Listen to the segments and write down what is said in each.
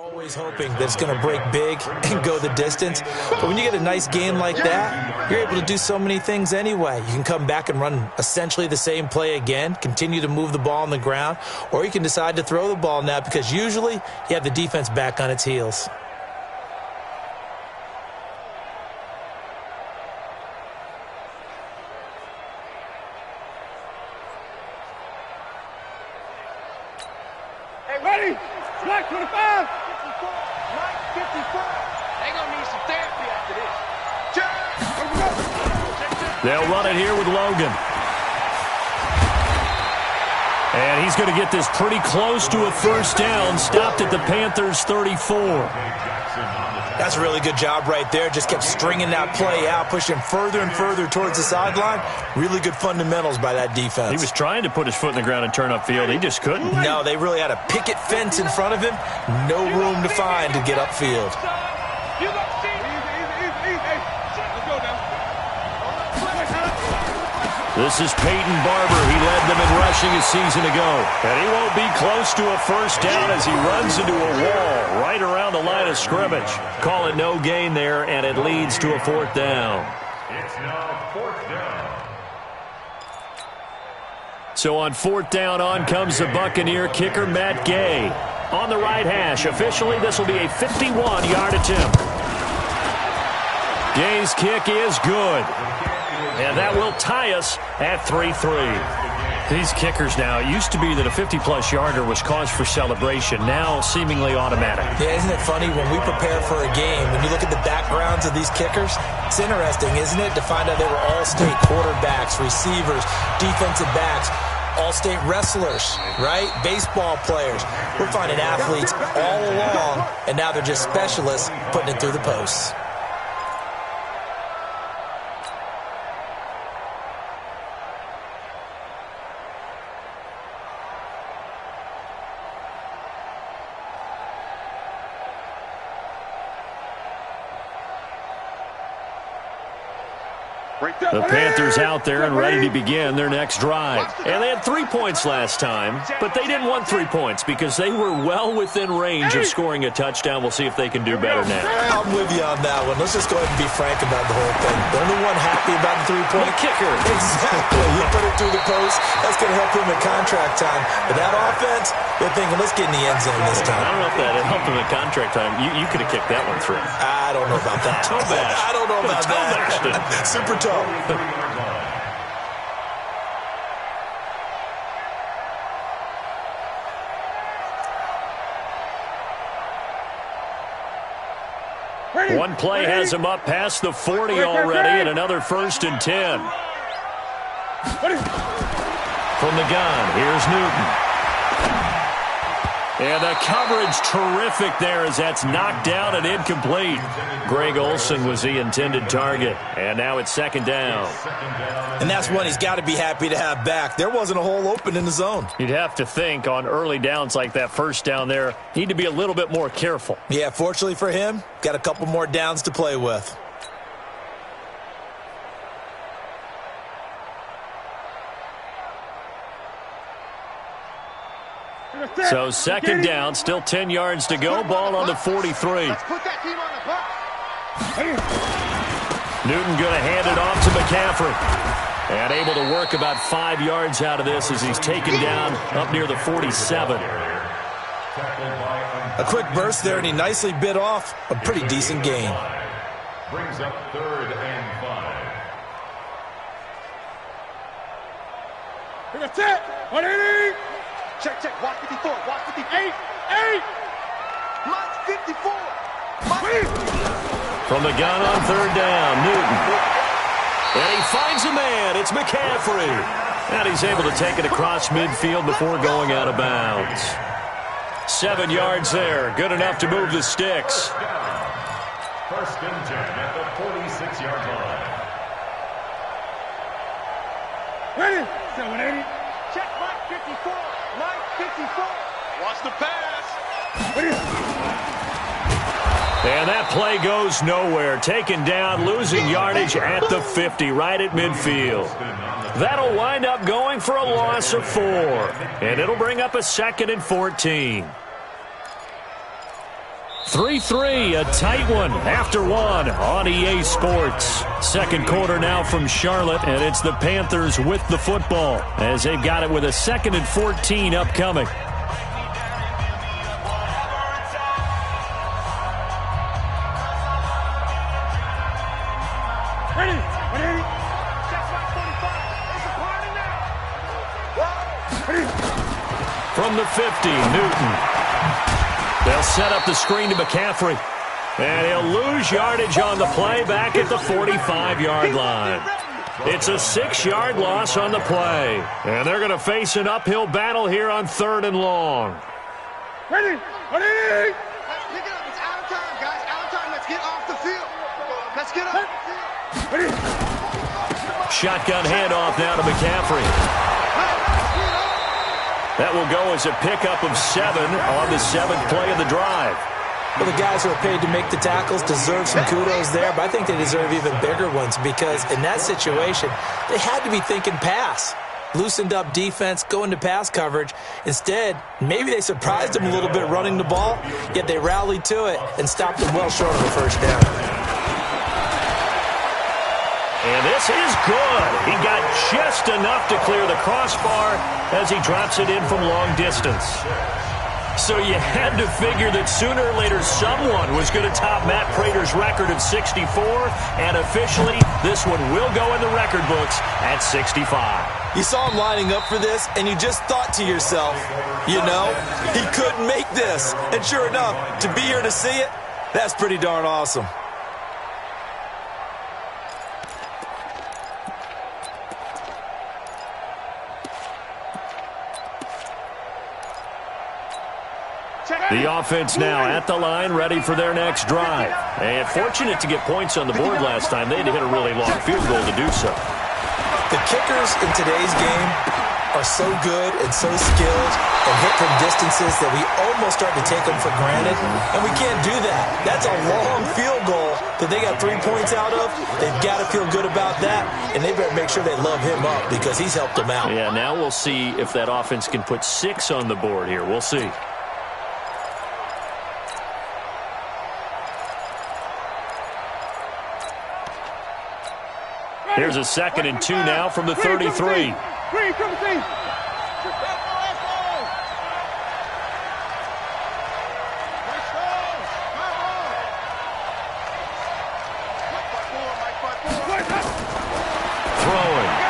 Always hoping that it's going to break big and go the distance. But when you get a nice game like that, you're able to do so many things anyway. You can come back and run essentially the same play again, continue to move the ball on the ground, or you can decide to throw the ball now because usually you have the defense back on its heels. Hey, ready? Black 25! 54. They gonna need some therapy after this. They'll run it here with Logan. And he's going to get this pretty close to a first down, stopped at the Panthers' 34. That's a really good job right there. Just kept stringing that play out, pushing further and further towards the sideline. Really good fundamentals by that defense. He was trying to put his foot in the ground and turn upfield. He just couldn't. No, they really had a picket fence in front of him. No room to find to get upfield. This is Peyton Barber. He led them in rushing a season ago. And he won't be close to a first down as he runs into a wall right around the line of scrimmage. Call it no gain there, and it leads to a fourth down. It's now fourth down. So on fourth down, on comes the Buccaneer kicker, Matt Gay. On the right hash, officially this will be a 51-yard attempt. Gay's kick is good. And that will tie us at 3-3. These kickers now, it used to be that a 50-plus yarder was cause for celebration, now seemingly automatic. Yeah, isn't it funny when we prepare for a game, when you look at the backgrounds of these kickers, it's interesting, isn't it, to find out they were all-state quarterbacks, receivers, defensive backs, all-state wrestlers, right? Baseball players. We're finding athletes all along, and now they're just specialists putting it through the posts. The Panthers out there and ready to begin their next drive. And they had 3 points last time, but they didn't want 3 points because they were well within range of scoring a touchdown. We'll see if they can do better now. I'm with you on that one. Let's just go ahead and be frank about the whole thing. The only one happy about the 3-point kicker. Exactly. You put it through the post. That's going to help him at contract time. But that offense, they're thinking, let's get in the end zone this time. I don't know if that helped him at contract time. You could have kicked that one through. I don't know about that. Toe bash. I don't know about that. Super toe. One play has him up past the 40 already, and another 1st and 10. From the gun, here's Newton. And the coverage terrific there as that's knocked down and incomplete. Greg Olsen was the intended target. And now it's 2nd down. And that's one he's got to be happy to have back. There wasn't a hole open in the zone. You'd have to think on early downs like that first down there, he'd to be a little bit more careful. Yeah, fortunately for him, got a couple more downs to play with. So 2nd down, still 10 yards to go. Ball on the 43. Let's put that team on the buck. Newton going to hand it off to McCaffrey. And able to work about 5 yards out of this as he's taken down up near the 47. A quick burst there, and he nicely bit off a pretty decent gain. Brings up 3rd and 5. That's it. 180. Check, watch 54, watch 58, 8, Mike 54, From the gun on 3rd down, Newton. And he finds a man, it's McCaffrey. And he's able to take it across midfield before going out of bounds. 7 yards there, good enough to move the sticks. 1st and 10 at the 46-yard line. ready, 780, check Mike 54. Mike 54. Watch the pass. And that play goes nowhere. Taken down, losing yardage at the 50, right at midfield. That'll wind up going for a loss of 4. And it'll bring up a 2nd and 14. 3-3, a tight one after one on EA Sports. Second quarter now from Charlotte, and it's the Panthers with the football as they've got it with a 2nd and 14 upcoming. From the 50, Newton. They'll set up the screen to McCaffrey. And he'll lose yardage on the play back at the 45-yard line. It's a 6-yard loss on the play. And they're going to face an uphill battle here on 3rd and long. Ready? Pick it up. It's out of time, guys. Out of time. Let's get off the field. Let's get off the field. Ready? Shotgun handoff now to McCaffrey. That will go as a pickup of 7 on the 7th play of the drive. Well, the guys who are paid to make the tackles deserve some kudos there, but I think they deserve even bigger ones because in that situation, they had to be thinking pass. Loosened up defense, going to pass coverage. Instead, maybe they surprised them a little bit running the ball, yet they rallied to it and stopped them well short of the first down. And this is good. He got just enough to clear the crossbar as he drops it in from long distance. So you had to figure that sooner or later someone was going to top Matt Prater's record of 64, and officially this one will go in the record books at 65. You saw him lining up for this, and you just thought to yourself, you know, he couldn't make this. And sure enough, to be here to see it, that's pretty darn awesome. The offense now at the line, ready for their next drive. And fortunate to get points on the board last time. They had to hit a really long field goal to do so. The kickers in today's game are so good and so skilled and hit from distances that we almost start to take them for granted. And we can't do that. That's a long field goal that they got 3 points out of. They've got to feel good about that. And they better make sure they love him up because he's helped them out. Yeah, now we'll see if that offense can put 6 on the board here. We'll see. Here's a 2nd and 2 now from the 33. Green, Throwing,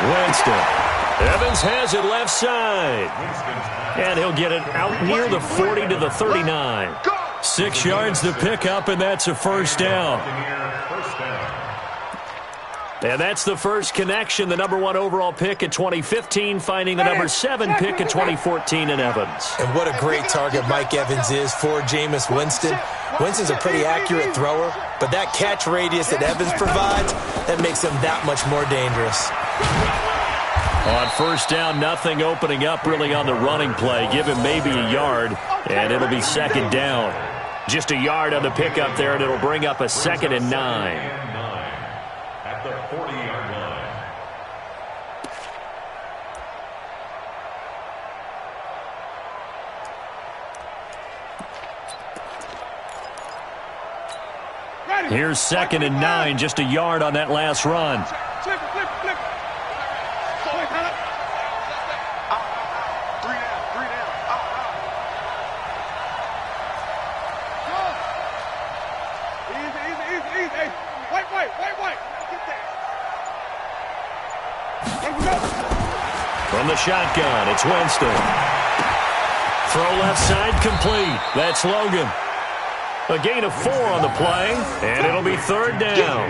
Winston. Evans has it left side. And he'll get it out near the 40 to the 39. 6 yards to pick up, and that's a first down. And that's the first connection, the number 1 overall pick in 2015, finding the number 7 pick in 2014 in Evans. And what a great target Mike Evans is for Jameis Winston. Winston's a pretty accurate thrower, but that catch radius that Evans provides, that makes him that much more dangerous. On first down, nothing opening up really on the running play. Give him maybe a yard, and it'll be 2nd down. Just a yard on the pickup there, and it'll bring up a 2nd and 9. The 40-yard line. Here's 2nd and 9, just a yard on that last run. Flip. Three down. Easy. White. From the shotgun, it's Winston. Throw left side complete. That's Logan. A gain of 4 on the play, and it'll be 3rd down.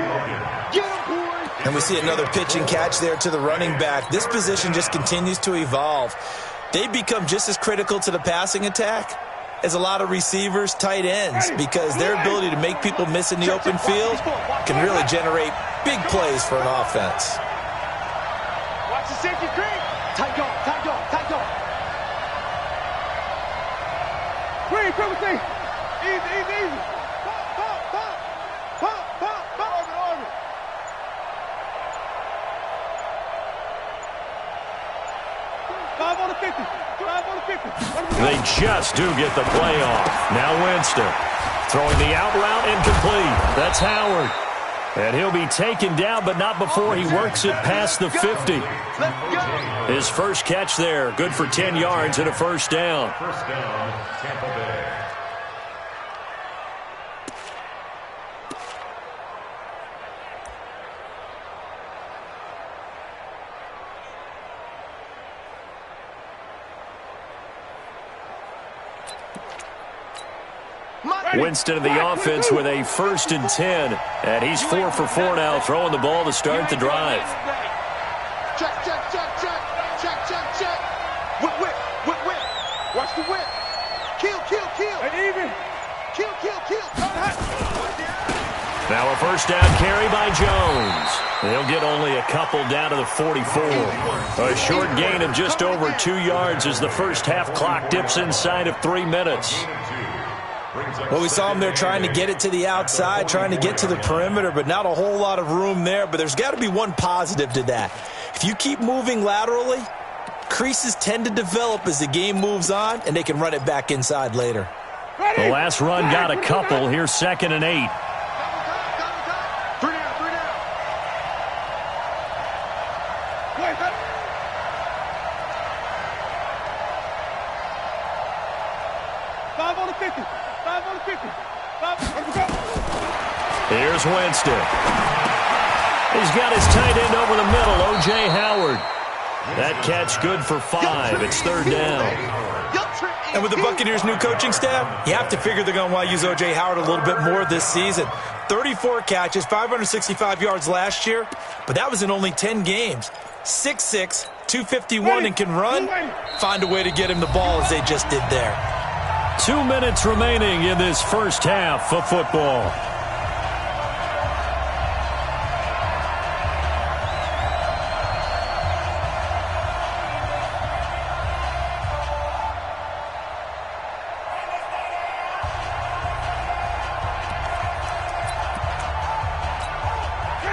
And we see another pitch and catch there to the running back. This position just continues to evolve. They become just as critical to the passing attack as a lot of receivers, tight ends, because their ability to make people miss in the open field can really generate big plays for an offense. Watch the safety creep. Tight go. Green, easy. Pump. Orbit. Five on the 50. They just do get the play off. Now Winston. Throwing the out route incomplete. That's Howard. And he'll be taken down, but not before he works it past the 50. His first catch there, good for 10 yards and a first down. First down, Tampa Bay. Winston of the offense with a 1st and 10. And he's 4 for 4 now, throwing the ball to start the drive. Check, check, check, check. Check, check, check. Whip, whip, whip, whip. Watch the whip. Kill, kill, kill. Even. Kill, kill, kill. Now a first down carry by Jones. He'll get only a couple down to the 44. A short gain of just over 2 yards as the first half clock dips inside of 3 minutes. Well, we saw him there trying to get it to the outside, trying to get to the perimeter, but not a whole lot of room there. But there's got to be one positive to that. If you keep moving laterally, creases tend to develop as the game moves on, and they can run it back inside later. The last run got a couple. Here's 2nd and 8. Here's Winston. He's got his tight end over the middle, O.J. Howard. That catch good for 5. It's 3rd down. And with the Buccaneers' new coaching staff, you have to figure they're going to want to use O.J. Howard a little bit more this season. 34 catches, 565 yards last year, but that was in only 10 games. 6'6", 251, and can run. Find a way to get him the ball as they just did there. 2 minutes remaining in this first half of football.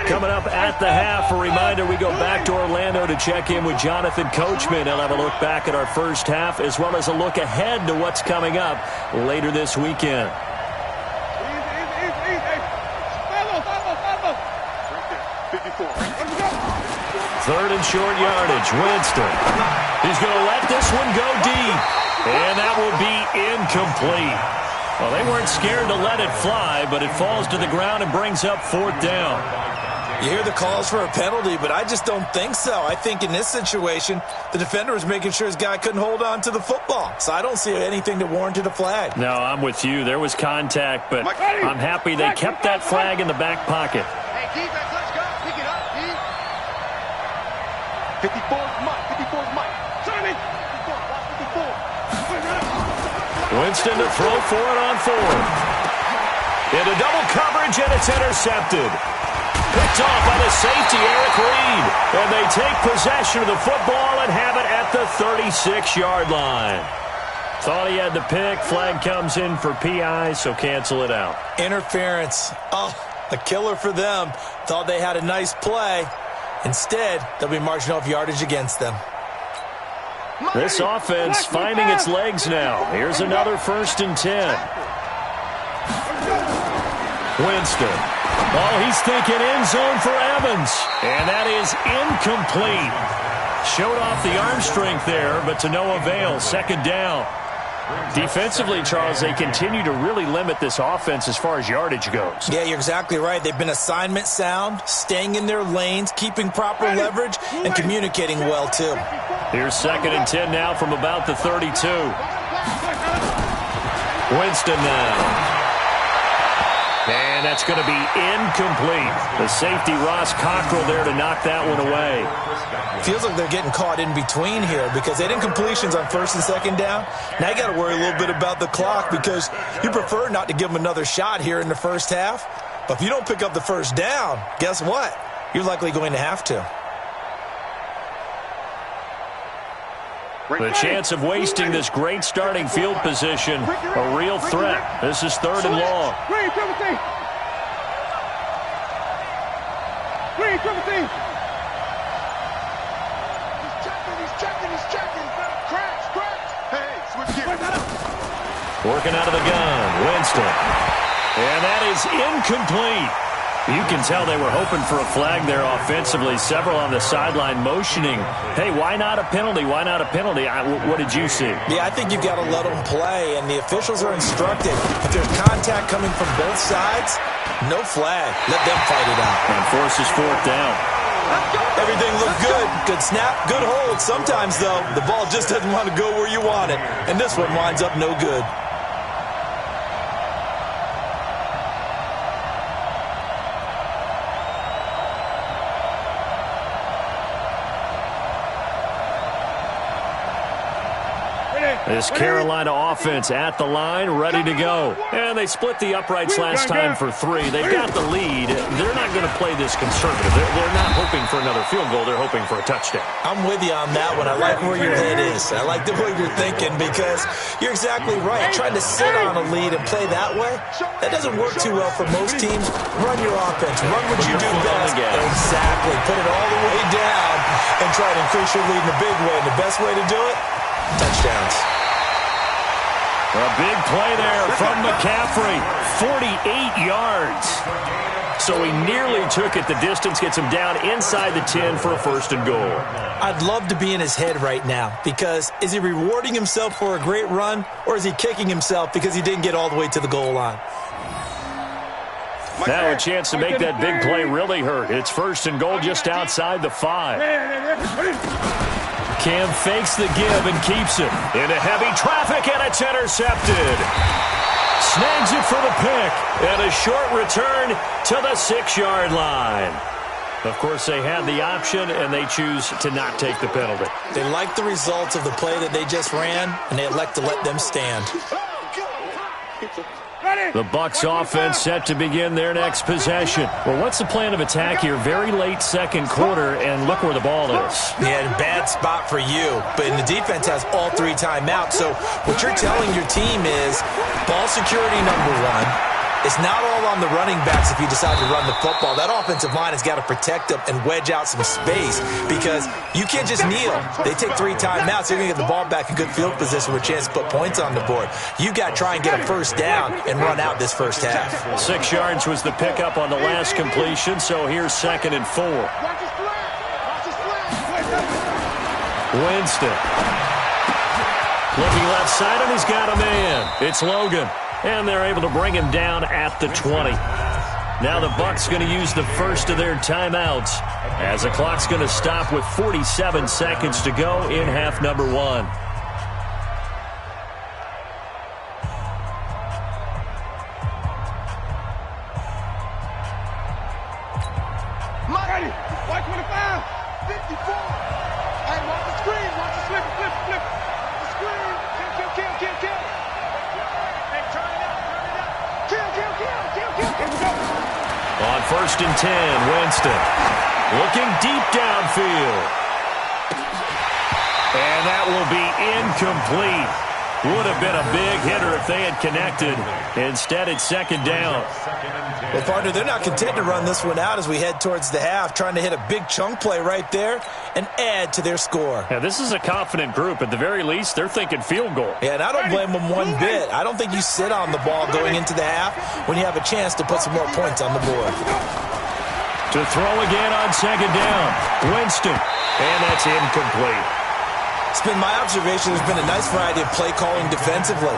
Coming up at the half, a reminder, we go back to Orlando to check in with Jonathan Coachman. He'll have a look back at our first half as well as a look ahead to what's coming up later this weekend. Third and short yardage, Winston. He's going to let this one go deep, and that will be incomplete. Well, they weren't scared to let it fly, but it falls to the ground and brings up 4th down. You hear the calls for a penalty, but I just don't think so. I think in this situation, the defender was making sure his guy couldn't hold on to the football. So I don't see anything that warranted a flag. No, I'm with you. There was contact, but I'm happy they kept that flag in the back pocket. Hey, defense, let's go. Pick it up, D. 54's Mike. 54's Mike. Simon. 54. Watch 54. Winston to throw for it on 4th. Into double coverage, and it's intercepted. Picked off by the safety, Eric Reed. And they take possession of the football and have it at the 36-yard line. Thought he had the pick. Flag comes in for PI, so cancel it out. Interference. Oh, a killer for them. Thought they had a nice play. Instead, they'll be marching off yardage against them. This offense finding its legs now. Here's another 1st and 10. Winston. Oh, he's thinking end zone for Evans. And that is incomplete. Showed off the arm strength there, but to no avail. 2nd down. Defensively, Charles, they continue to really limit this offense as far as yardage goes. Yeah, you're exactly right. They've been assignment sound, staying in their lanes, keeping proper leverage, and communicating well, too. Here's 2nd and 10 now from about the 32. Winston now. And that's going to be incomplete. The safety, Ross Cockrell, there to knock that one away. Feels like they're getting caught in between here because they had incompletions on 1st and 2nd down. Now you got to worry a little bit about the clock because you prefer not to give them another shot here in the first half. But if you don't pick up the first down, guess what? You're likely going to have to. The chance of wasting this great starting field position, a real threat. This is 3rd and long. Green, triple team. Green, triple team. He's checking. Crash. Hey, switch gears. Working out of the gun, Winston. And that is incomplete. You can tell they were hoping for a flag there offensively. Several on the sideline motioning, hey, why not a penalty? Why not a penalty? What did you see? Yeah, I think you've got to let them play, and the officials are instructed. If there's contact coming from both sides, no flag. Let them fight it out. And forces fourth down. Everything looked good. Good snap, good hold. Sometimes, though, the ball just doesn't want to go where you want it. And this one winds up no good. This Carolina offense at the line, ready to go. And they split the uprights last time for 3. They've got the lead. They're not going to play this conservative. They're not hoping for another field goal. They're hoping for a touchdown. I'm with you on that one. I like where your head is. I like the way you're thinking because you're exactly right. Trying to sit on a lead and play that way, that doesn't work too well for most teams. Run your offense. Run what you do best. Exactly. Put it all the way down and try to increase your lead in a big way. And the best way to do it, touchdowns. A big play there from McCaffrey, 48 yards. So he nearly took it the distance, gets him down inside the 10 for a first and goal. I'd love to be in his head right now because is he rewarding himself for a great run or is he kicking himself because he didn't get all the way to the goal line? Now a chance to make that big play really hurt. It's first and goal just outside the 5. Cam fakes the give and keeps it. Into heavy traffic, and it's intercepted. Snags it for the pick, and a short return to the 6-yard line. Of course, they had the option, and they choose to not take the penalty. They like the results of the play that they just ran, and they elect to let them stand. The Bucs offense set to begin their next possession. Well, what's the plan of attack here? Very late second quarter, and look where the ball is. Yeah, bad spot for you. But the defense has all 3 timeouts. So what you're telling your team is ball security number 1. It's not all on the running backs if you decide to run the football. That offensive line has got to protect them and wedge out some space because you can't just kneel. They take 3 timeouts. They're going to get the ball back in good field position with a chance to put points on the board. You got to try and get a first down and run out this first half. 6 yards was the pickup on the last completion, so here's 2nd and 4. Winston. Looking left side, and he's got a man. It's Logan. And they're able to bring him down at the 20. Now the Bucs going to use the first of their timeouts as the clock's going to stop with 47 seconds to go in half number 1. Mighty, 125, 54. Hey, watch the screen, watch the flip. The screen, kill. On 1st and 10, Winston looking deep downfield. And that will be incomplete. Would have been a big hitter if they had connected. Instead, it's 2nd down. Well, partner, they're not content to run this one out as we head towards the half, trying to hit a big chunk play right there and add to their score. Yeah, this is a confident group. At the very least, they're thinking field goal. Yeah, and I don't blame them one bit. I don't think you sit on the ball going into the half when you have a chance to put some more points on the board. To throw again on 2nd down. Winston. And that's incomplete. It's been my observation there's been a nice variety of play calling defensively.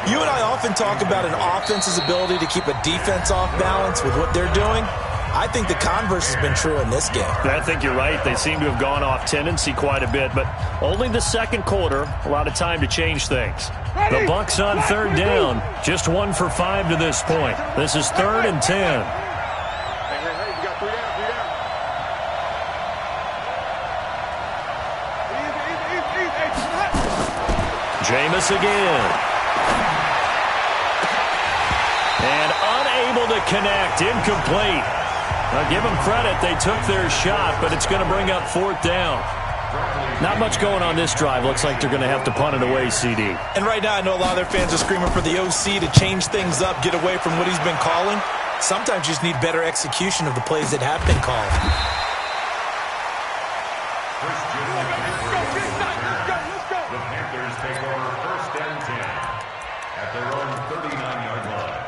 You and I often talk about an offense's ability to keep a defense off balance with what they're doing. I think the converse has been true in this game. I think you're right. They seem to have gone off tendency quite a bit, but only the second quarter, a lot of time to change things. The Bucs on 3rd down, just 1 for 5 to this point. This is 3rd and 10. Hey, you got 3 down. Jameis again. And unable to connect. Incomplete. Now give them credit. They took their shot, but it's going to bring up 4th down. Not much going on this drive. Looks like they're going to have to punt it away, CD. And right now I know a lot of their fans are screaming for the OC to change things up, get away from what he's been calling. Sometimes you just need better execution of the plays that have been called. The Panthers take over 1st and 10 at their own 39-yard line.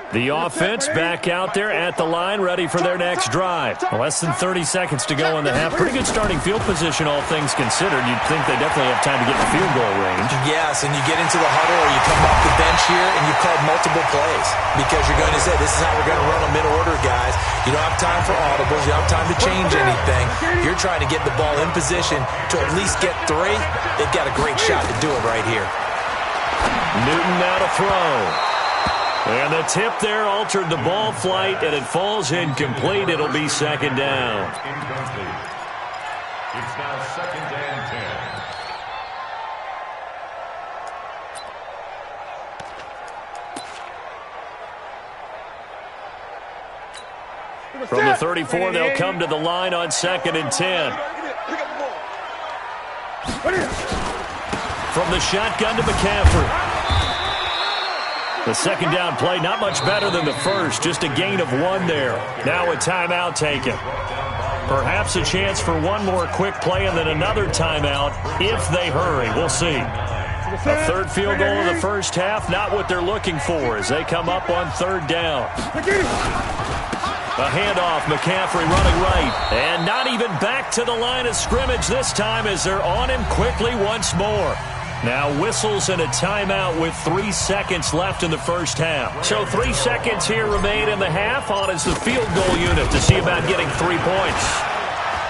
The offense back out there at the line, ready for their next drive. Less than 30 seconds to go in the half. Pretty good starting field position, all things considered. You'd think they definitely have time to get in field goal range. Yes, and you get into the huddle or you come off the bench here and you've called multiple plays because you're going to say, this is how we're going to run them in order, guys. You don't have time for audibles. You don't have time to change anything. You're trying to get the ball in position to at least get 3. They've got a great shot to do it right here. Newton now to throw. And the tip there altered the ball flight, and it falls incomplete. It'll be second down. Incomplete. It's now second and 10. From the 34, they'll come to the line on second and 10. From the shotgun to McCaffrey. The second down play, not much better than the first, just a gain of 1 there. Now a timeout taken. Perhaps a chance for one more quick play and then another timeout if they hurry. We'll see. A third field goal in the first half, not what they're looking for as they come up on third down. A handoff, McCaffrey running right. And not even back to the line of scrimmage this time as they're on him quickly once more. Now whistles and a timeout with 3 seconds left in the first half. So 3 seconds here remain in the half on as the field goal unit to see about getting 3 points.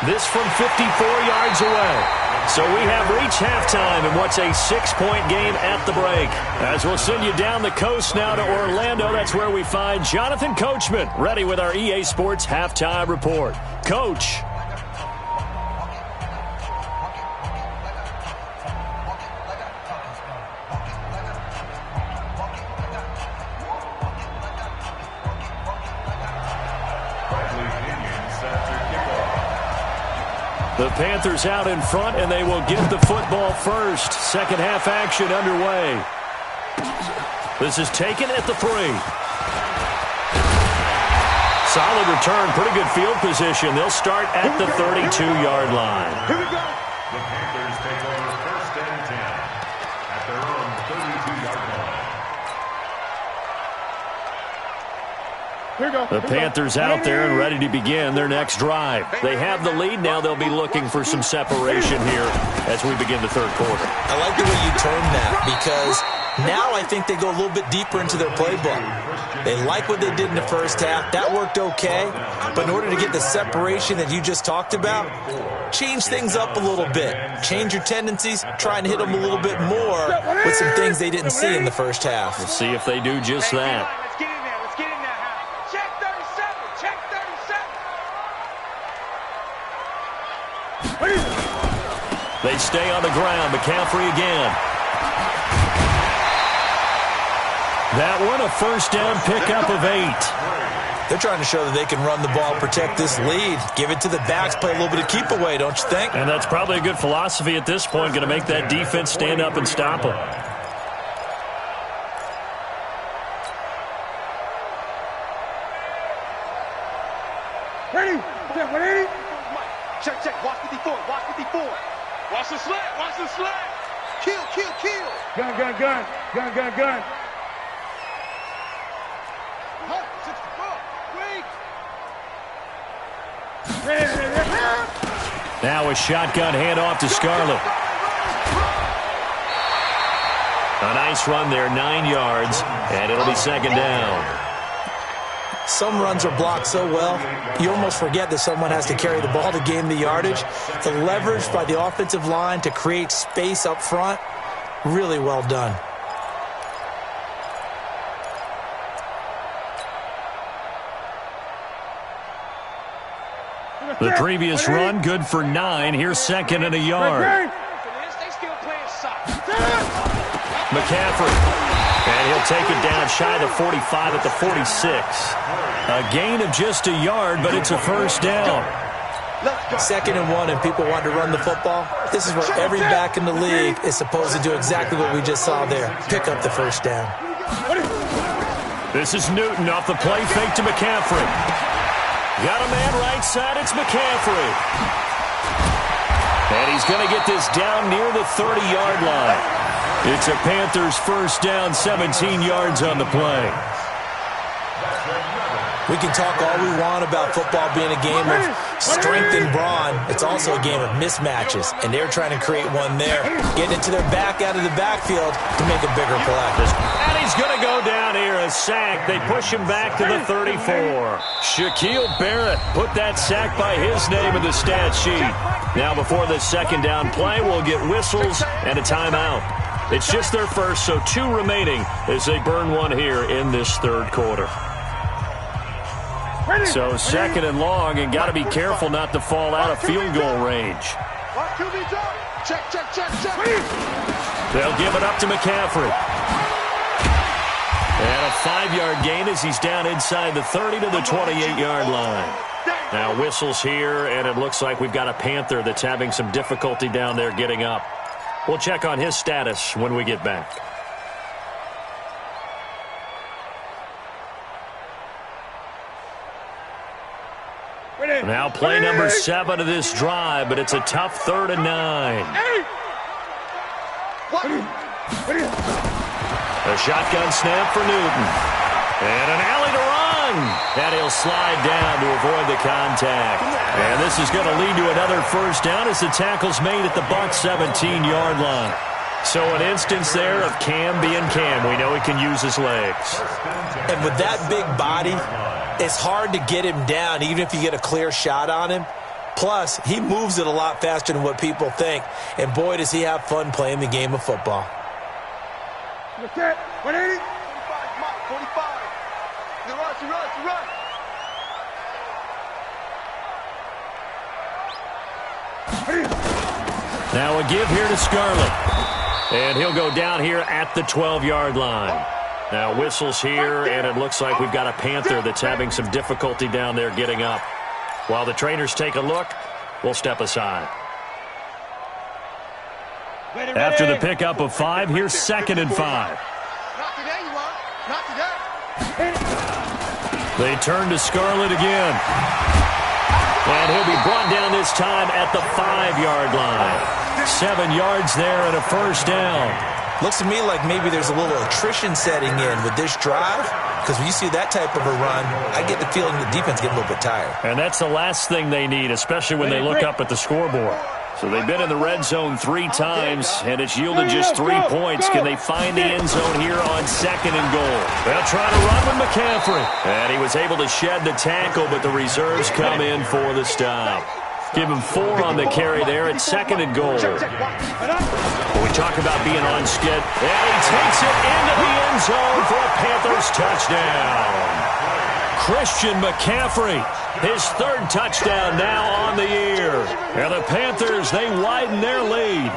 This from 54 yards away. So we have reached halftime in what's a 6-point game at the break. As we'll send you down the coast now to Orlando, that's where we find Jonathan Coachman ready with our EA Sports Halftime Report. Coach. The Panthers out in front, and they will get the football first. Second half action underway. This is taken at the 3. Solid return, pretty good field position. They'll start at the 32-yard line. Here we go. The Panthers take over first and 10 at their own 32-yard line. The Panthers out there and ready to begin their next drive. They have the lead. Now they'll be looking for some separation here as we begin the third quarter. I like the way you term that because now I think they go a little bit deeper into their playbook. They like what they did in the first half. That worked okay. But in order to get the separation that you just talked about, change things up a little bit. Change your tendencies. Try and hit them a little bit more with some things they didn't see in the first half. We'll see if they do just that. They stay on the ground. McCaffrey again. That one, a first down pickup of 8. They're trying to show that they can run the ball, protect this lead, give it to the backs, play a little bit of keep away, don't you think? And that's probably a good philosophy at this point, going to make that defense stand up and stop them. Ready? Check, check. Watch 54. Watch 54. Watch the slant. Watch the slant. Kill, kill, kill. Gun, gun, gun. Gun, gun, gun. Now a shotgun handoff to Scarlett. A nice run there, 9 yards, and it'll be second down. Some runs are blocked so well, you almost forget that someone has to carry the ball to gain the yardage. The leverage by the offensive line to create space up front, really well done. The previous run, good for 9. Here's second and a yard. McCaffrey. And he'll take it down shy of the 45 at the 46. A gain of just a yard, but it's a first down. Second and 1, and people want to run the football. This is where every back in the league is supposed to do exactly what we just saw there. Pick up the first down. This is Newton off the play fake to McCaffrey. Got a man right side, it's McCaffrey. And he's going to get this down near the 30-yard line. It's a Panthers first down, 17 yards on the play. We can talk all we want about football being a game of strength and brawn. It's also a game of mismatches, and they're trying to create one there, getting it to their back out of the backfield to make a bigger play. And he's going to go down here, a sack. They push him back to the 34. Shaquille Barrett put that sack by his name in the stat sheet. Now before this second down play, we'll get whistles and a timeout. It's just their first, so 2 remaining as they burn one here in this third quarter. So second and long, and got to be careful not to fall out of field goal range. They'll give it up to McCaffrey. And a 5-yard gain as he's down inside the 30 to the 28-yard line. Now whistles here, and it looks like we've got a Panther that's having some difficulty down there getting up. We'll check on his status when we get back. Now play number 7 of this drive, but it's a tough 3rd and 9. A shotgun snap for Newton. And an alley to run. And he'll slide down to avoid the contact. And this is going to lead to another first down as the tackle's made at the Bucs 17-yard line. So an instance there of Cam being Cam. We know he can use his legs. And with that big body, it's hard to get him down even if you get a clear shot on him. Plus, he moves it a lot faster than what people think. And boy, does he have fun playing the game of football. 180. 45. Run. Now a give here to Scarlett. And he'll go down here at the 12-yard line. Now whistles here, and it looks like we've got a Panther that's having some difficulty down there getting up. While the trainers take a look, we'll step aside. After the pickup of 5, here's 2nd and 5. Not today, you won't. Not today. They turn to Scarlett again. And he'll be brought down this time at the 5-yard line. 7 yards there and a first down. Looks to me like maybe there's a little attrition setting in with this drive, because when you see that type of a run, I get the feeling the defense getting a little bit tired. And that's the last thing they need, especially when they look up at the scoreboard. So they've been in the red zone 3 times, and it's yielded just 3 points. Can they find the end zone here on 2nd and goal? They'll try to run with McCaffrey. And he was able to shed the tackle, but the reserves come in for the stop. Give him 4 on the carry there at 2nd and goal. When we talk about being on skid, and he takes it into the end zone for a Panthers touchdown. Christian McCaffrey, his 3rd touchdown now on the year. And the Panthers, they widen their lead.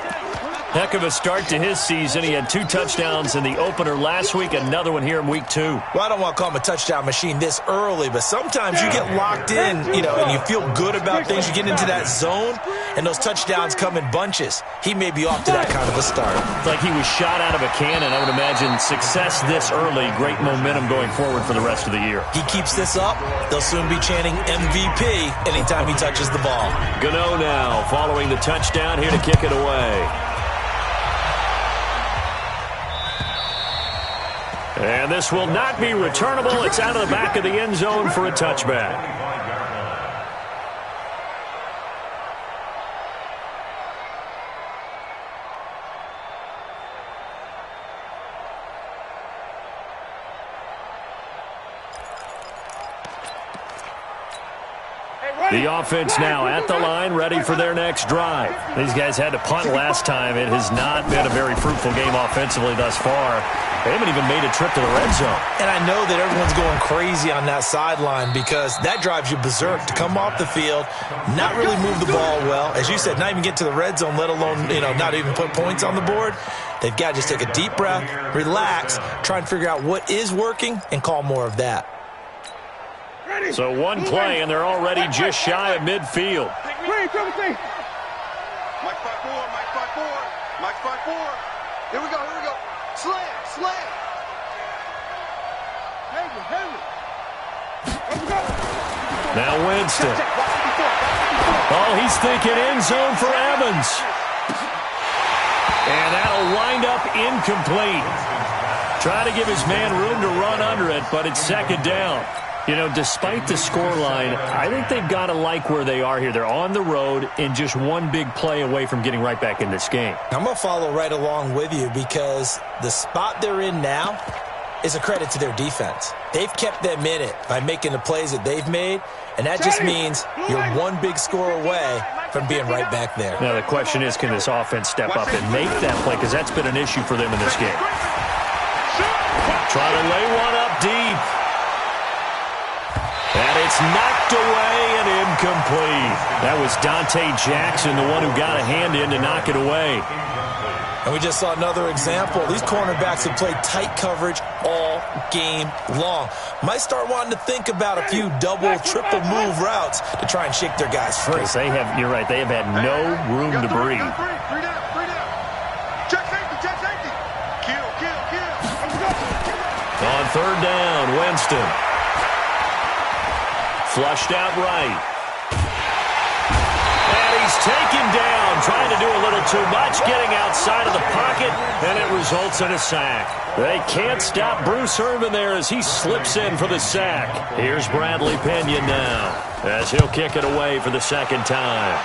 Heck of a start to his season. He had 2 touchdowns in the opener last week, another one here in week 2. Well, I don't want to call him a touchdown machine this early, but sometimes you get locked in, and you feel good about things. You get into that zone, and those touchdowns come in bunches. He may be off to that kind of a start. It's like he was shot out of a cannon. I would imagine success this early, great momentum going forward for the rest of the year. He keeps this up, they'll soon be chanting MVP anytime he touches the ball. Gano now, following the touchdown, here to kick it away. And this will not be returnable. It's out of the back of the end zone for a touchback. The offense now at the line, ready for their next drive. These guys had to punt last time. It has not been a very fruitful game offensively thus far. They haven't even made a trip to the red zone. And I know that everyone's going crazy on that sideline because that drives you berserk to come off the field, not really move the ball well. As you said, not even get to the red zone, let alone, not even put points on the board. They've got to just take a deep breath, relax, try and figure out what is working, and call more of that. So one play, and they're already just shy of midfield. Mike 5-4, Mike 5-4, Mike 5-4. Here we go. Slam. Now Winston. Oh, he's thinking end zone for Evans. And that'll wind up incomplete. Try to give his man room to run under it, but it's 2nd down. You know, despite the scoreline, I think they've got to like where they are here. They're on the road and just one big play away from getting right back in this game. I'm going to follow right along with you because the spot they're in now is a credit to their defense. They've kept them in it by making the plays that they've made, and that just means you're one big score away from being right back there. Now, the question is, can this offense step up and make that play? Because that's been an issue for them in this game. Try to lay one up deep. And it's knocked away and incomplete. That was Dante Jackson, the one who got a hand in to knock it away. And we just saw another example. These cornerbacks have played tight coverage all game long. Might start wanting to think about a few double, triple move routes to try and shake their guys free. They have, you're right, they have had no room to breathe. Three down. Check safety. Kill. On third down, Winston. Flushed out right. And he's taken down, trying to do a little too much, getting outside of the pocket, and it results in a sack. They can't stop Bruce Irvin there as he slips in for the sack. Here's Bradley Pinion now, as he'll kick it away for the second time.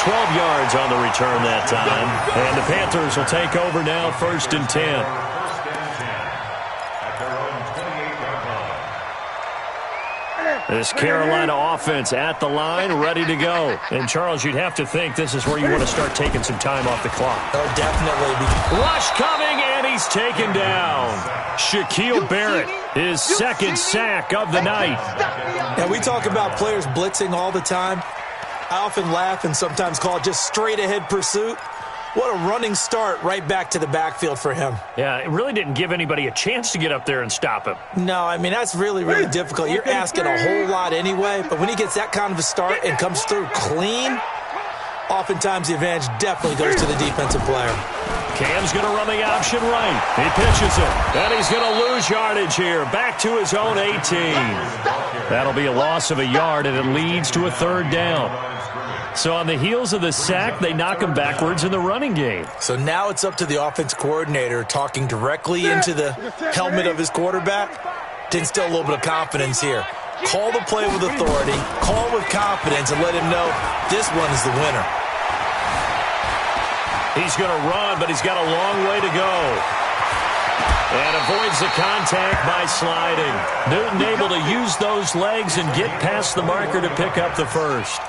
12 yards on the return that time. And the Panthers will take over now, 1st and 10. This Carolina offense at the line, ready to go. And, Charles, you'd have to think this is where you want to start taking some time off the clock. Oh, definitely. Rush coming, and he's taken down. Shaquille Barrett, his second sack of the night. Now, we talk about players blitzing all the time. I often laugh and sometimes call it just straight-ahead pursuit. What a running start right back to the backfield for him. Yeah, it really didn't give anybody a chance to get up there and stop him. No, I mean, that's really, really difficult. You're asking a whole lot anyway, but when he gets that kind of a start and comes through clean, oftentimes the advantage definitely goes to the defensive player. Cam's going to run the option right. He pitches it, and he's going to lose yardage here. Back to his own 18. That'll be a loss of a yard, and it leads to a third down. So on the heels of the sack, they knock him backwards in the running game. So now it's up to the offense coordinator talking directly into the helmet of his quarterback to instill a little bit of confidence here. Call the play with authority, call with confidence, and let him know this one is the winner. He's going to run, but he's got a long way to go. And avoids the contact by sliding. Newton able to use those legs and get past the marker to pick up the first.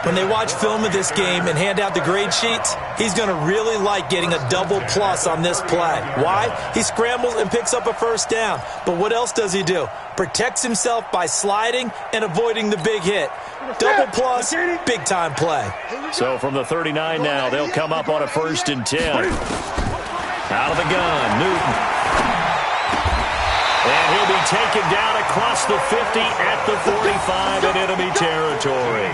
When they watch film of this game and hand out the grade sheets, he's going to really like getting a double plus on this play. Why? He scrambles and picks up a first down. But what else does he do? Protects himself by sliding and avoiding the big hit. Double plus, big-time play. So from the 39 now, they'll come up on a 1st and 10. Out of the gun, Newton. And he'll be taken down across the 50 at the 45 in enemy territory.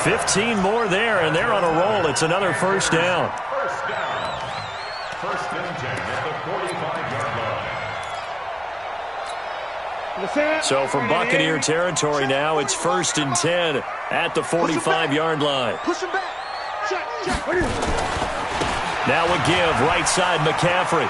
15 more there, and they're on a roll. It's another first down. First down. 1st and 10 at the 45-yard line. So from Buccaneer territory now, it's 1st and 10 at the 45-yard line. Push him back. Check. Now a give, right side, McCaffrey.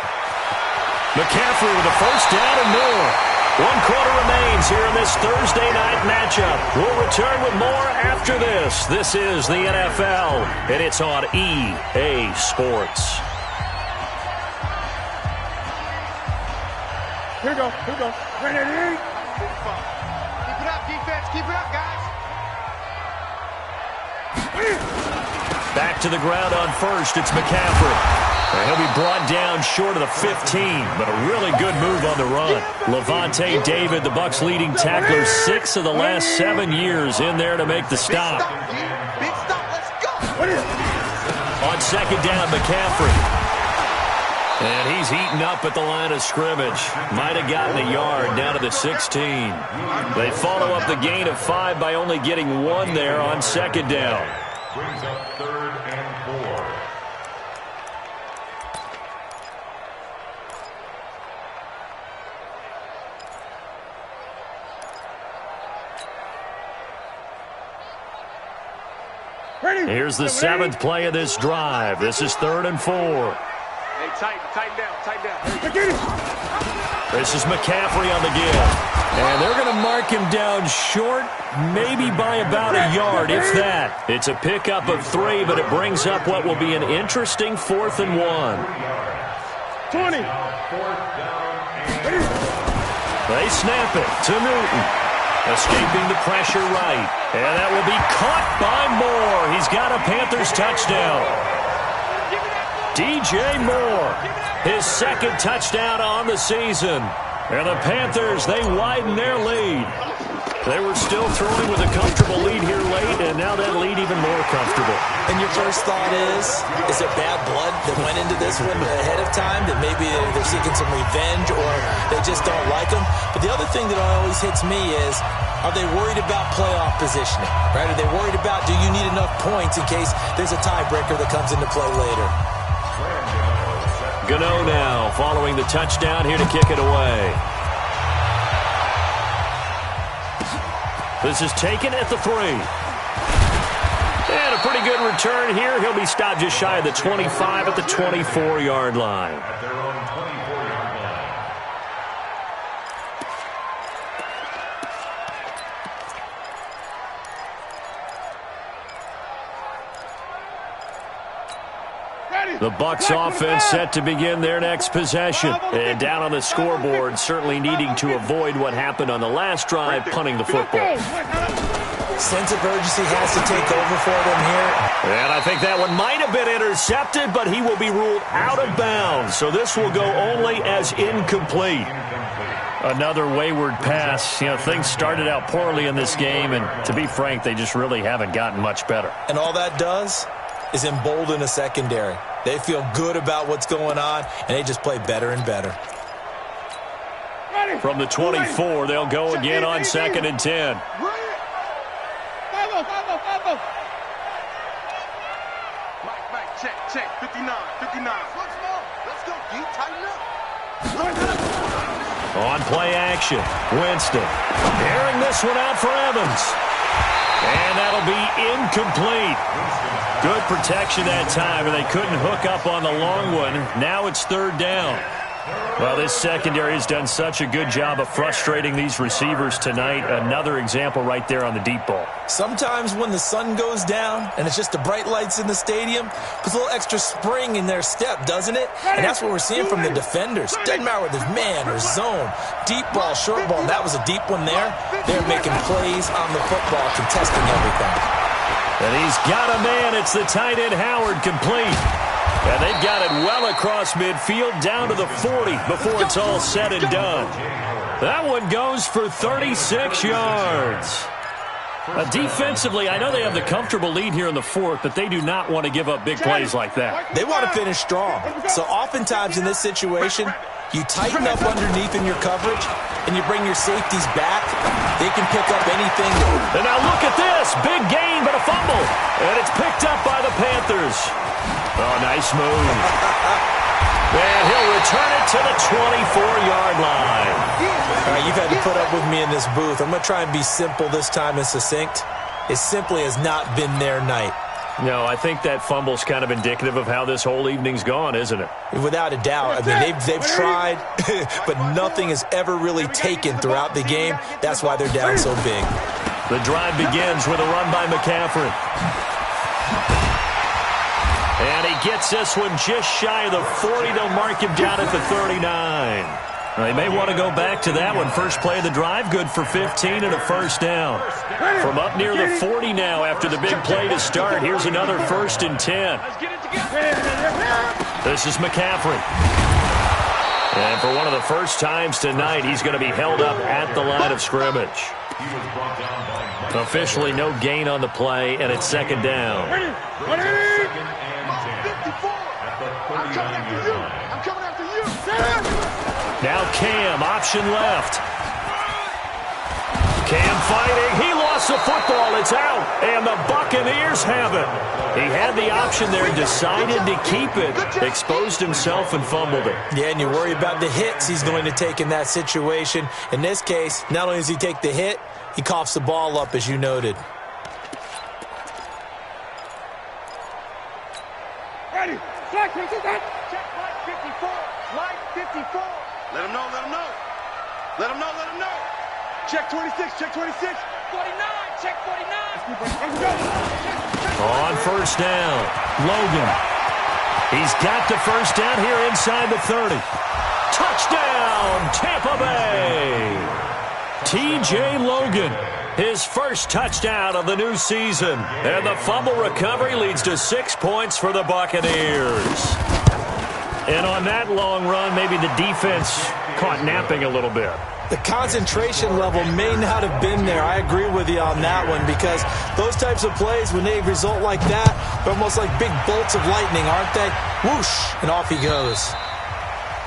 McCaffrey with a first down and more. 1 quarter remains here in this Thursday night matchup. We'll return with more after this. This is the NFL, and it's on EA Sports. Here we go. Ready. Keep it up, defense. Keep it up, guys. Back to the ground on first. It's McCaffrey. And he'll be brought down short of the 15, but a really good move on the run. Levante David, the Bucs' leading tackler, 6 of the last 7 years in there to make the stop. Big stop. Let's go. On second down, McCaffrey. And he's eaten up at the line of scrimmage. Might have gotten a yard down to the 16. They follow up the gain of 5 by only getting 1 there on second down. Brings up 3rd and 4. Here's the 7th play of this drive. This is 3rd and 4. Hey, tighten down. This is McCaffrey on the give. And they're going to mark him down short, maybe by about a yard, if that. It's a pickup of 3, but it brings up what will be an interesting 4th and 1. 20. They snap it to Newton. Escaping the pressure right. And that will be caught by Moore. He's got a Panthers touchdown. DJ Moore, his 2nd touchdown on the season. And the Panthers, they widen their lead. They were still throwing with a comfortable lead here late, and now that lead even more comfortable. And your first thought is there bad blood that went into this one ahead of time, that maybe they're seeking some revenge or they just don't like them? But the other thing that always hits me is, are they worried about playoff positioning? Right? Are they worried about, do you need enough points in case there's a tiebreaker that comes into play later? Gano now following the touchdown here to kick it away. This is taken at the 3. And a pretty good return here. He'll be stopped just shy of the 25 at the 24-yard line. At their own 24-yard line. The Bucs offense set to begin their next possession. And down on the scoreboard, certainly needing to avoid what happened on the last drive, punting the football. Sense of urgency has to take over for them here. And I think that one might have been intercepted, but he will be ruled out of bounds. So this will go only as incomplete. Another wayward pass. You know, things started out poorly in this game, and to be frank, they just really haven't gotten much better. And all that does is embolden a secondary. They feel good about what's going on, and they just play better and better. From the 24, they'll go again on 2nd and 10. Mike, check. 59. Let's go, D. Tighten up. On play action, Winston airing this one out for Evans. And that'll be incomplete. Good protection that time, and they couldn't hook up on the long one. Now it's 3rd down. Well, this secondary has done such a good job of frustrating these receivers tonight. Another example right there on the deep ball. Sometimes when the sun goes down and it's just the bright lights in the stadium, puts a little extra spring in their step, doesn't it? And that's what we're seeing from the defenders. Doesn't matter whether it's man or zone, deep ball, short ball. That was a deep one there. They're making plays on the football, contesting everything. And he's got a man. It's the tight end Howard, complete. And they've got it well across midfield down to the 40 before it's all said and done. That one goes for 36 yards. Defensively, I know they have the comfortable lead here in the 4th, but they do not want to give up big plays like that. They want to finish strong. So oftentimes in this situation, you tighten up underneath in your coverage, and you bring your safeties back. They can pick up anything. And now look at this. Big gain, but a fumble. And it's picked up by the Panthers. Oh, nice move. And he'll return it to the 24-yard line. All right, you've had to put up with me in this booth. I'm going to try and be simple this time and succinct. It simply has not been their night. No, I think that fumble's kind of indicative of how this whole evening's gone, isn't it? Without a doubt. I mean, they've tried, but nothing has ever really taken throughout the game. That's why they're down so big. The drive begins with a run by McCaffrey. And he gets this one just shy of the 40. They'll mark him down at the 39. They may want to go back to that one. First play of the drive, good for 15 and a first down. From up near the 40 now after the big play to start, here's another 1st and 10. This is McCaffrey. And for one of the first times tonight, he's going to be held up at the line of scrimmage. Officially no gain on the play, and it's 2nd down. Now Cam, option left. Cam fighting. He lost the football. It's out. And the Buccaneers have it. He had the option there, decided to keep it, exposed himself and fumbled it. Yeah, and you worry about the hits he's going to take in that situation. In this case, not only does he take the hit, he coughs the ball up, as you noted. Ready. Check, check, line 54. Line 54. Let him know, let him know. Let him know, let him know. Check 26, check 26. 49, check 49. Let's go. On first down, Logan. He's got the first down here inside the 30. Touchdown, Tampa Bay. T.J. Logan, his first touchdown of the new season. And the fumble recovery leads to 6 points for the Buccaneers. And on that long run, maybe the defense caught napping a little bit. The concentration level may not have been there. I agree with you on that one, because those types of plays, when they result like that, they're almost like big bolts of lightning, aren't they? Whoosh, and off he goes.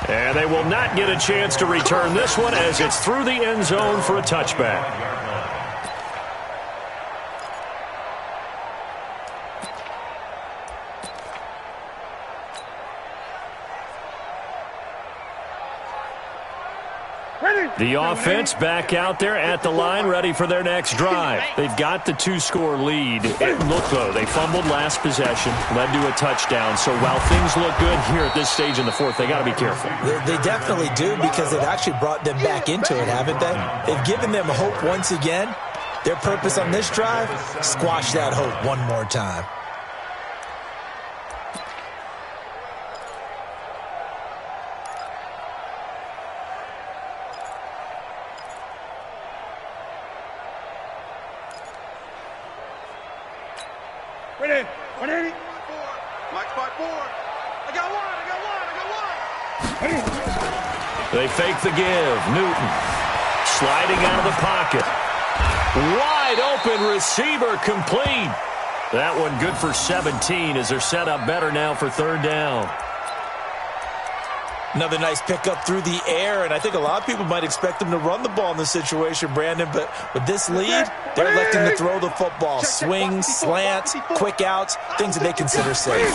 And they will not get a chance to return this one as it's through the end zone for a touchback. The offense back out there at the line, ready for their next drive. They've got the 2-score lead. And look, though, they fumbled last possession, led to a touchdown. So while things look good here at this stage in the fourth, they got to be careful. They definitely do, because they've actually brought them back into it, haven't they? They've given them hope once again. Their purpose on this drive, squash that hope one more time. Ready. 180. Mike's by 4. I got one. They fake the give. Newton sliding out of the pocket. Wide open receiver, complete. That one good for 17 as they're set up better now for third down. Another nice pickup through the air, and I think a lot of people might expect them to run the ball in this situation, Brandon, but with this lead, they're electing to throw the football. Swings, slants, quick outs, things that they consider safe.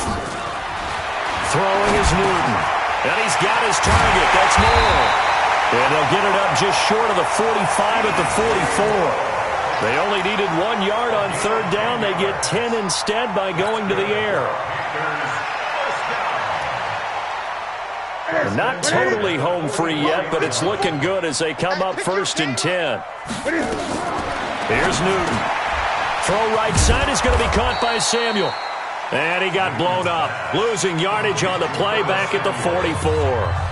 Throwing is Newton, and he's got his target. That's Moore. And they'll get it up just short of the 45 at the 44. They only needed 1 yard on third down. They get 10 instead by going to the air. They're not totally home free yet, but it's looking good as they come up 1st and 10. Here's Newton. Throw right side is going to be caught by Samuel. And he got blown up, losing yardage on the play back at the 44.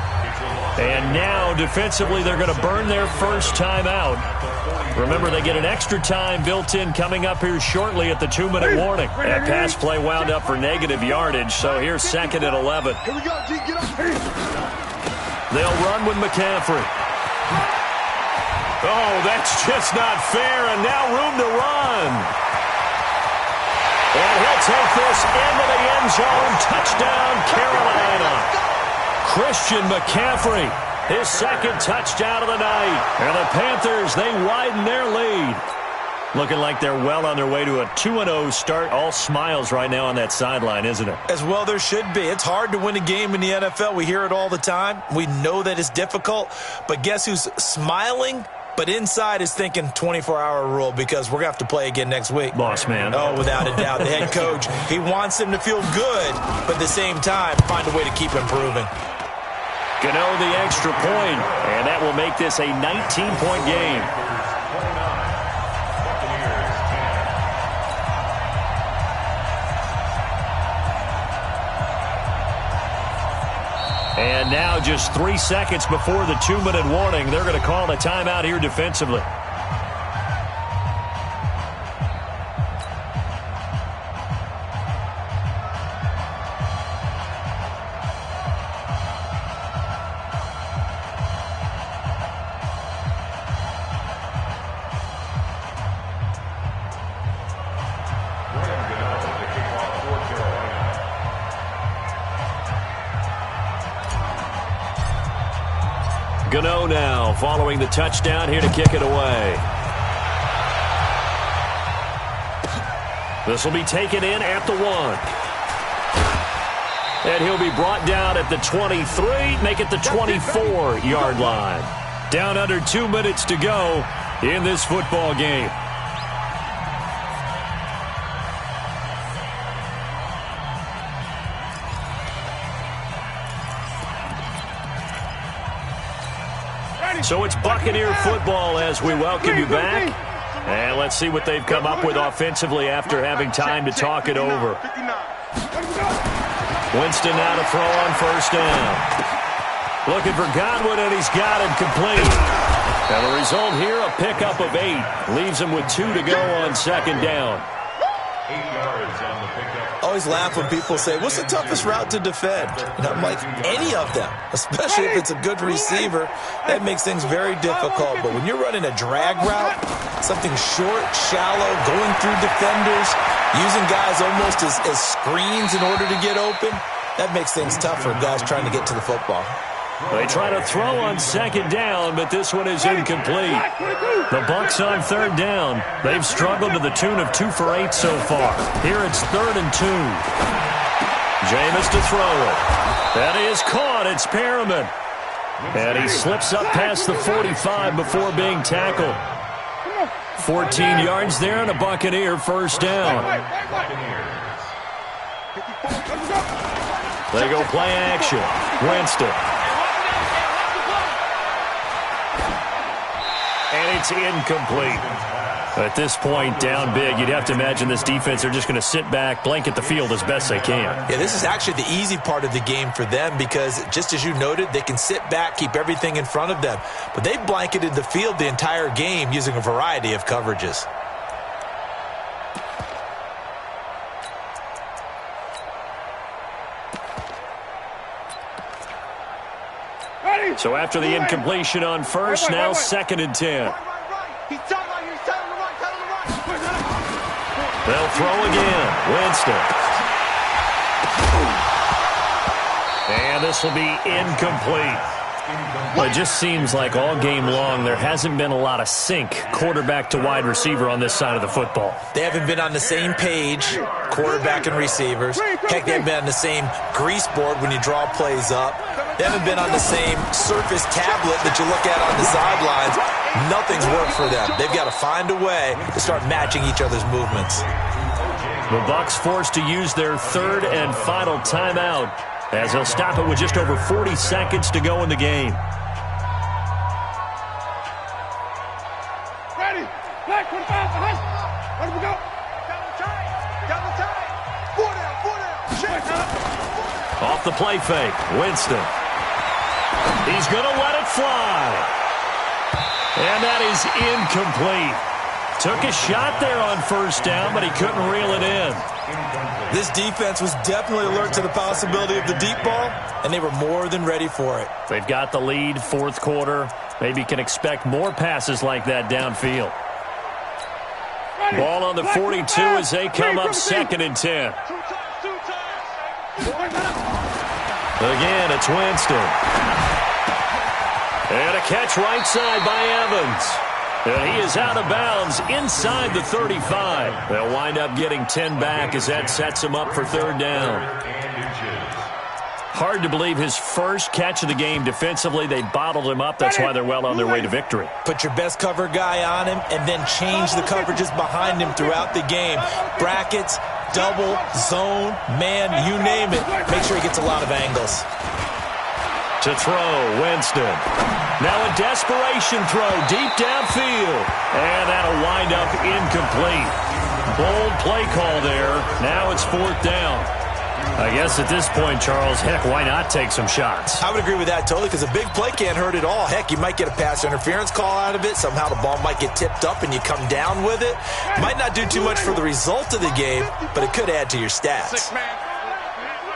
And now, defensively, they're going to burn their first timeout. Remember, they get an extra time built in coming up here shortly at the 2-minute warning. That pass play wound up for negative yardage, so here's 2nd and 11. Here we go, G. Get up. They'll run with McCaffrey. Oh, that's just not fair, and now room to run. And he'll take this into the end zone. Touchdown, Carolina. Christian McCaffrey, his 2nd touchdown of the night. And the Panthers, they widen their lead. Looking like they're well on their way to a 2-0 start. All smiles right now on that sideline, isn't it? As well there should be. It's hard to win a game in the NFL. We hear it all the time. We know that it's difficult. But guess who's smiling? But inside is thinking 24-hour rule, because we're going to have to play again next week. Boss man. Oh, without a doubt. The head coach, he wants them to feel good, but at the same time, find a way to keep improving. Gano the extra point, and that will make this a 19-point game. And now just 3 seconds before the 2-minute warning, they're going to call a timeout here defensively. Gano now following the touchdown here to kick it away. This will be taken in at the 1. And he'll be brought down at the 23, make it the 24-yard line. Down under 2 minutes to go in this football game. So it's Buccaneer football as we welcome you back. And let's see what they've come up with offensively after having time to talk it over. Winston now to throw on first down. Looking for Godwin, and he's got him complete. And the result here, a pickup of 8. Leaves him with 2 to go on second down. 8 yards on the pickup. Always laugh when people say, what's the toughest route to defend? And I'm like, any of them, especially if it's a good receiver. That makes things very difficult. But when you're running a drag route, something short, shallow, going through defenders, using guys almost as screens in order to get open, that makes things tough for guys trying to get to the football. They try to throw on second down, but this one is incomplete. The Bucs on third down. They've struggled to the tune of 2 for 8 so far. Here it's 3rd and 2. Jameis to throw it. That is caught. It's Perriman. And he slips up past the 45 before being tackled. 14 yards there and a Buccaneer first down. They go play action. Winston. And it's incomplete. At this point, down big, you'd have to imagine this defense are just going to sit back, blanket the field as best they can. Yeah, this is actually the easy part of the game for them because, just as you noted, they can sit back, keep everything in front of them. But they've blanketed the field the entire game using a variety of coverages. So after the incompletion on first, now 2nd and 10. They'll throw again. Winston. And this will be incomplete. Well, it just seems like all game long there hasn't been a lot of sync quarterback to wide receiver on this side of the football. They haven't been on the same page, quarterback and receivers. Heck, they haven't been on the same grease board when you draw plays up. They haven't been on the same surface tablet that you look at on the sidelines. Nothing's worked for them. They've got to find a way to start matching each other's movements. The Bucs forced to use their 3rd and final timeout as they'll stop it with just over 40 seconds to go in the game. Ready. Black 25 behind. Let him go. Double tight. Double tight. 4 down. Check. Off the play fake. Winston. He's going to let it fly. And that is incomplete. Took a shot there on first down, but he couldn't reel it in. This defense was definitely alert to the possibility of the deep ball, and they were more than ready for it. They've got the lead, 4th quarter. Maybe can expect more passes like that downfield. Ball on the 42 as they come up 2nd and 10. Again, it's Winston. And a catch right side by Evans. And he is out of bounds inside the 35. They'll wind up getting 10 back as that sets him up for 3rd down. Hard to believe his first catch of the game defensively. They bottled him up. That's why they're well on their way to victory. Put your best cover guy on him and then change the coverages behind him throughout the game. Brackets, double, zone, man, you name it. Make sure he gets a lot of angles. To throw, Winston. Now a desperation throw deep downfield. And that'll wind up incomplete. Bold play call there. Now it's 4th down. I guess at this point, Charles, heck, why not take some shots? I would agree with that totally because a big play can't hurt at all. Heck, you might get a pass interference call out of it. Somehow the ball might get tipped up and you come down with it. Might not do too much for the result of the game, but it could add to your stats. 6 man.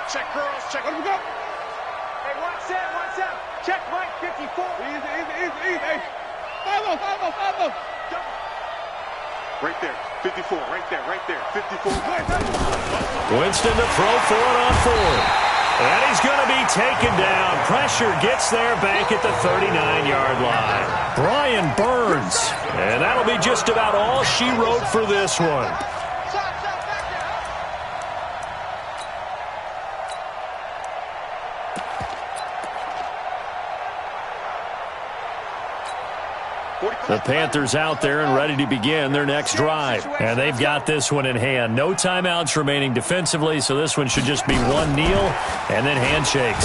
Check girls. Check. Let him go. Hey, 1 set. Check Mike 54. Easy. Hey. Follow. Right there. 54. Right there. 54. Winston to throw for it on 4th. And he's going to be taken down. Pressure gets there back at the 39-yard line. Brian Burns. And that'll be just about all she wrote for this one. The Panthers out there and ready to begin their next drive. And they've got this one in hand. No timeouts remaining defensively, so this one should just be one kneel and then handshakes.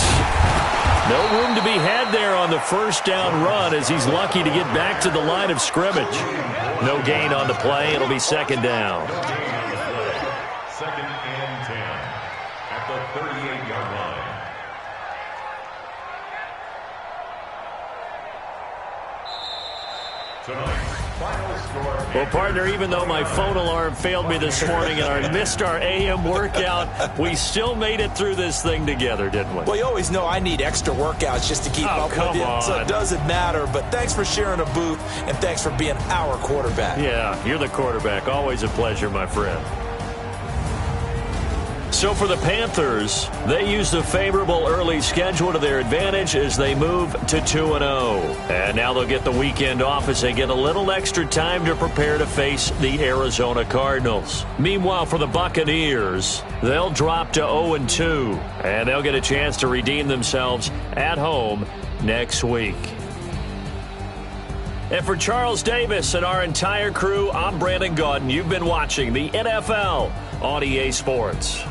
No room to be had there on the first down run as he's lucky to get back to the line of scrimmage. No gain on the play. It'll be second down. Second and 10 at the 38-yard line. Well, partner, even though my phone alarm failed me this morning and I missed our AM workout, we still made it through this thing together, didn't we? Well, you always know I need extra workouts just to keep up with you, so it doesn't matter. But thanks for sharing a booth, and thanks for being our quarterback. Yeah, you're the quarterback. Always a pleasure, my friend. So for the Panthers, they used a favorable early schedule to their advantage as they move to 2-0. And now they'll get the weekend off as they get a little extra time to prepare to face the Arizona Cardinals. Meanwhile, for the Buccaneers, they'll drop to 0-2, and they'll get a chance to redeem themselves at home next week. And for Charles Davis and our entire crew, I'm Brandon Gaudin. You've been watching the NFL on EA Sports.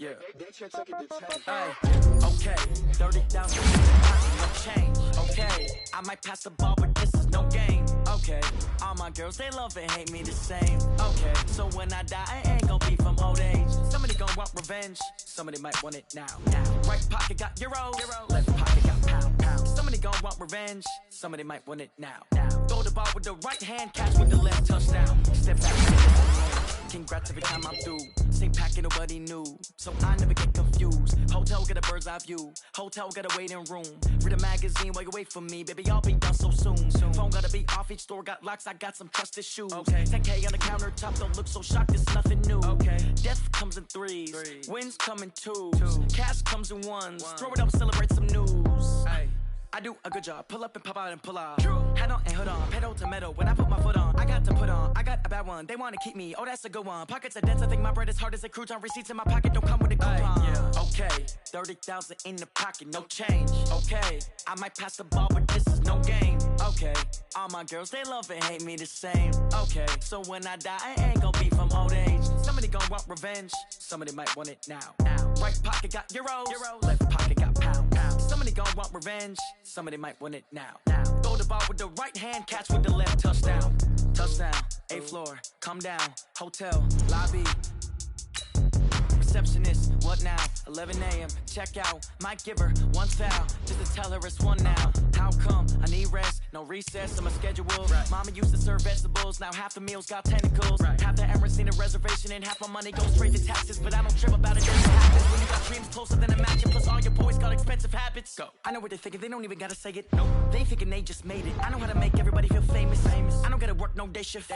Yeah. Hey, okay, 30,000 no change. Okay, I might pass the ball, but this is no game. Okay, all my girls, they love and hate me the same. Okay, so when I die, I ain't gonna be from old age. Somebody gonna want revenge, somebody might want it now. Right pocket got euros, left pocket got pound. Somebody gonna want revenge, somebody might want it now. Throw the ball with the right hand, catch with the left, touchdown. Step back, congrats every time I'm through. Same packet, nobody knew, so I never get confused. Hotel got a bird's eye view, hotel got a waiting room. Read a magazine while you wait for me, baby, I'll be done so soon. Phone gotta be off, each store got locks, I got some trusted shoes. 10K on the countertop, don't look so shocked, it's nothing new. Death comes in threes, wins come in twos, cash comes in ones. Throw it up, celebrate some news. I do a good job, pull up and pop out and pull out. Head on and hood on, pedal to metal. When I put my foot on, I got to put on. I got a bad one, they want to keep me. Oh, that's a good one. Pockets are dense, I think my bread is hard as a crouton. Receipts in my pocket don't come with a coupon. Okay, 30,000 in the pocket, no change. Okay, I might pass the ball, but this is no game. Okay, all my girls, they love and hate me the same. Okay, so when I die, I ain't gonna be from old age. Somebody gonna want revenge, somebody might want it now. Right pocket got euros, left pocket got pound. Somebody gonna want revenge, somebody might want it now. Throw the ball with the right hand, catch with the left, touchdown. Touchdown, 8th floor, come down, hotel, lobby. Receptionist, what now? 11 a.m., check out. Might give her one foul, just to tell her it's one now. How come? I need rest, no recess on my schedule. Mama used to serve vegetables, now half the meals got tentacles. Half the Emirates need a reservation, and half my money goes straight to taxes. But I don't trip about it, that's what happens when you got dreams closer than a match. Plus all your boys got expensive habits. Go. I know what they're thinking, they don't even gotta say it. No, they thinking they just made it. I know how to make everybody feel famous. I don't gotta work no day shift.